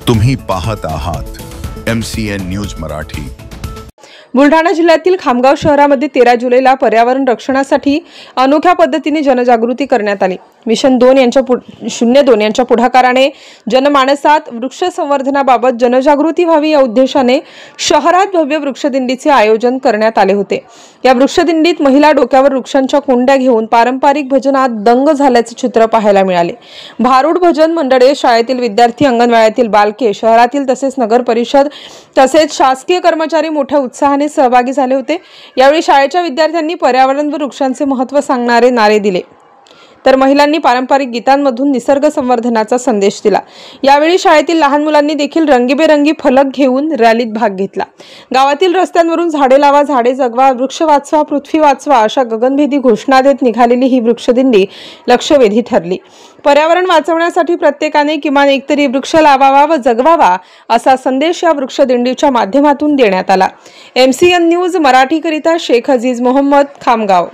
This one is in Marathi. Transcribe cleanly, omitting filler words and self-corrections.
तुम्ही पाहत आहात MCN न्यूज मराठी। बुलढाणा जिल्ह्यातील खामगाव शहरामध्ये 13 जुलैला पर्यावरण रक्षणासाठी अनोख्या पद्धतीने जनजागृती करण्यात आली। मिशन 02 यांच्या पुढाकाराने जनमानसात वृक्ष संवर्धनाबाबत जनजागृती व्हावी या उद्देशाने शहरात भव्य वृक्षदिंडीचे आयोजन करण्यात आले होते। या वृक्षदिंडीत महिला डोक्यावर वृक्षांच्या कोंड्या घेऊन पारंपरिक भजनात दंग झाल्याचे चित्र पाहायला मिळाले। भारूड भजन मंडळे, शाळेतील विद्यार्थी, अंगणवाडीतील बालके, शहरातील तसेच नगर परिषद तसेच शासकीय कर्मचारी मोठ्या उत्साहाने सहभागी झाले होते। यावेळी शाळेच्या विद्यार्थ्यांनी पर्यावरण व वृक्षांचे महत्त्व सांगणारे नारे दिले, तर महिलांनी पारंपरिक गीतांमधून निसर्ग संवर्धनाचा संदेश दिला। यावेळी शाळेतील लहान मुलांनी देखील रंगीबेरंगी फलक घेऊन रॅलीत भाग घेतला। गावातील रस्त्यांवरून झाडे लावा, झाडे जगवा, वृक्ष वाचवा, पृथ्वी वाचवा अशा गगनभेदी घोषणा देत निघालेली ही वृक्षदिंडी लक्षवेधी ठरली। पर्यावरण वाचवण्यासाठी प्रत्येकाने किमान एकतरी वृक्ष लावावा व जगवावा असा संदेश या वृक्षदिंडीच्या माध्यमातून देण्यात आला। MCN न्यूज मराठी करिता शेख अजीज मोहम्मद, खामगाव।